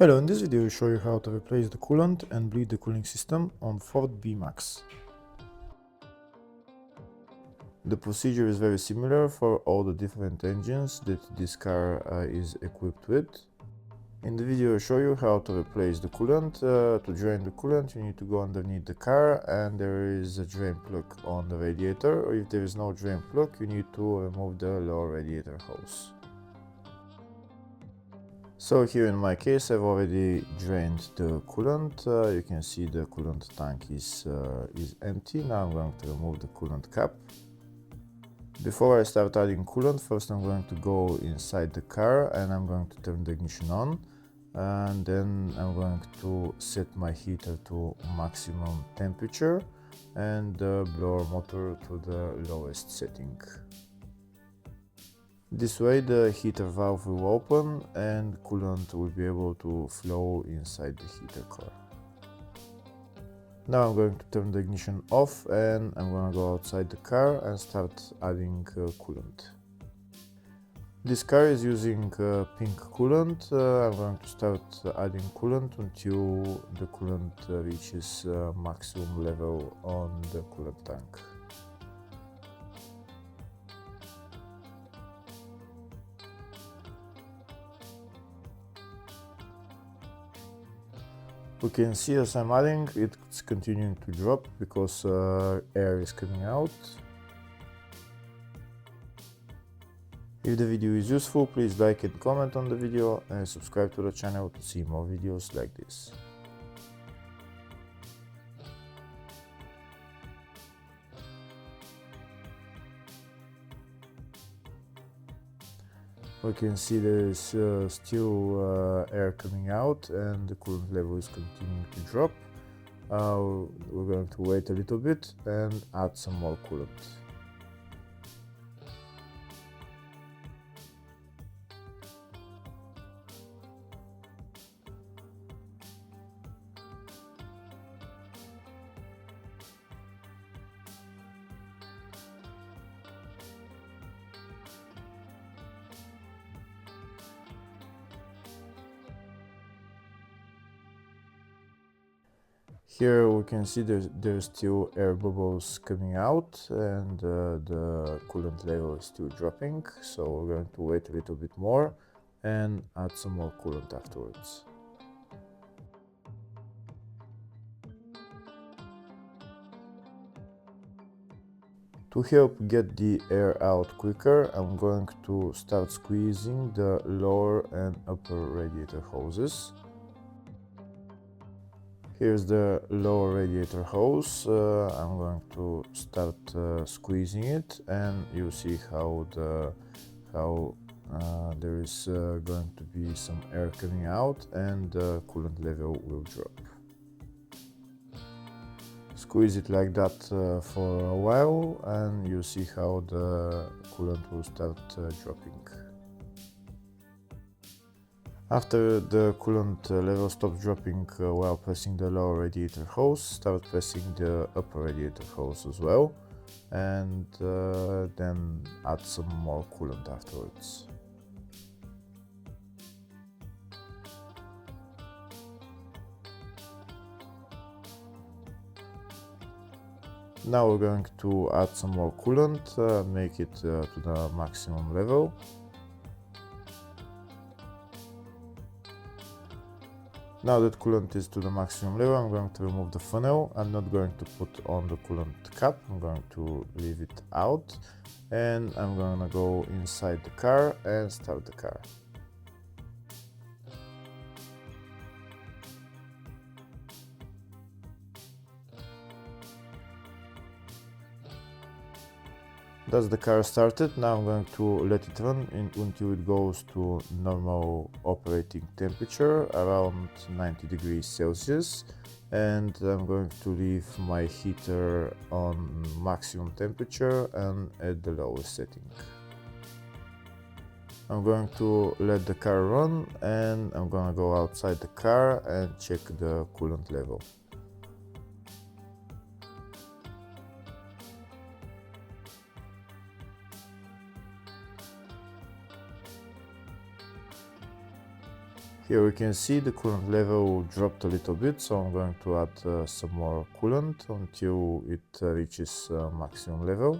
Hello, in this video I will show you how to replace the coolant and bleed the cooling system on Ford B-Max. The procedure is very similar for all the different engines that this car is equipped with. In the video I will show you how to replace the coolant. To drain the coolant you need to go underneath the car and there is a drain plug on the radiator, or if there is no drain plug you need to remove the lower radiator hose. So here in my case I've already drained the coolant. You can see the coolant tank is empty. Now I'm going to remove the coolant cap. Before I start adding coolant, first I'm going to go inside the car and I'm going to turn the ignition on, and then I'm going to set my heater to maximum temperature and the blower motor to the lowest setting. This way the heater valve will open and coolant will be able to flow inside the heater core. Now I'm going to turn the ignition off and I'm going to go outside the car and start adding coolant. This car is using pink coolant. I'm going to start adding coolant until the coolant reaches maximum level on the coolant tank. We can see as I'm adding, it's continuing to drop because air is coming out. If the video is useful, please like and comment on the video and subscribe to the channel to see more videos like this. We can see there is still air coming out and the coolant level is continuing to drop. We're going to wait a little bit and add some more coolant. Here we can see there's still air bubbles coming out and the coolant level is still dropping, so we're going to wait a little bit more and add some more coolant afterwards. To help get the air out quicker, I'm going to start squeezing the lower and upper radiator hoses. Here's the lower radiator hose. I'm going to start squeezing it and you'll see how there is going to be some air coming out and the coolant level will drop. Squeeze it like that for a while and you'll see how the coolant will start dropping. After the coolant level stops dropping while pressing the lower radiator hose, start pressing the upper radiator hose as well, and then add some more coolant afterwards. Now we're going to add some more coolant, make it to the maximum level. Now that coolant is to the maximum level, I'm going to remove the funnel. I'm not going to put on the coolant cap, I'm going to leave it out and I'm going to go inside the car and start the car. That's the car started. Now I'm going to let it run until it goes to normal operating temperature, around 90 degrees Celsius, and I'm going to leave my heater on maximum temperature and at the lowest setting. I'm going to let the car run and I'm going to go outside the car and check the coolant level. Here we can see the coolant level dropped a little bit, so I'm going to add some more coolant until it reaches maximum level.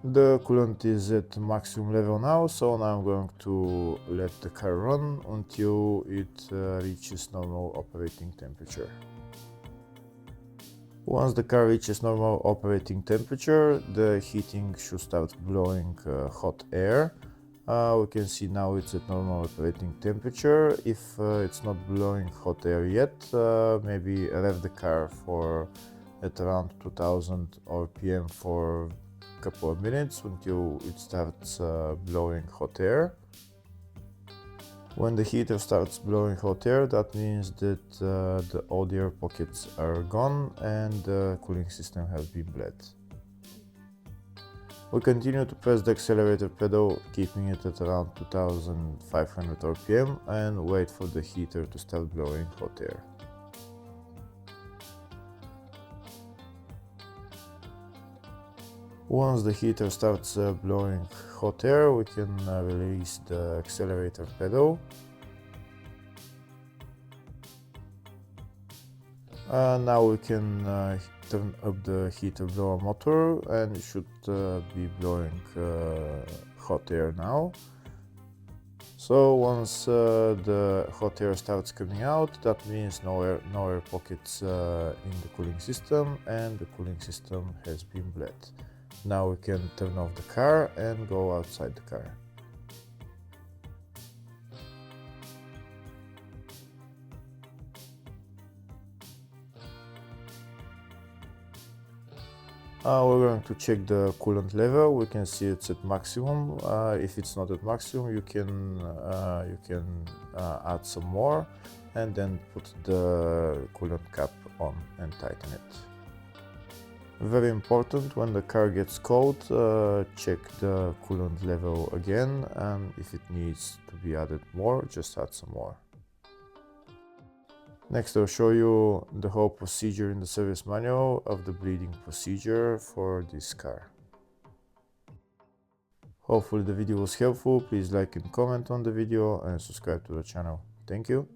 The coolant is at maximum level now, so now I'm going to let the car run until it reaches normal operating temperature. Once the car reaches normal operating temperature, the heating should start blowing hot air. We can see now it's at normal operating temperature. If it's not blowing hot air yet, maybe rev the car for at around 2000 RPM for couple of minutes until it starts blowing hot air. When the heater starts blowing hot air, that means that the old air pockets are gone and the cooling system has been bled. We continue to press the accelerator pedal, keeping it at around 2500 RPM, and wait for the heater to start blowing hot air. Once the heater starts blowing hot air, we can release the accelerator pedal. Now we can turn up the heater blower motor, and it should be blowing hot air now. So once the hot air starts coming out, that means no air pockets in the cooling system, and the cooling system has been bled. Now we can turn off the car and go outside the car. We're going to check the coolant level. We can see it's at maximum. If it's not at maximum, you can add some more and then put the coolant cap on and tighten it. Very important, when the car gets cold, check the coolant level again, and if it needs to be added more, just add some more. Next, I'll show you the whole procedure in the service manual of the bleeding procedure for this car. Hopefully the video was helpful. Please like and comment on the video and subscribe to the channel. Thank you.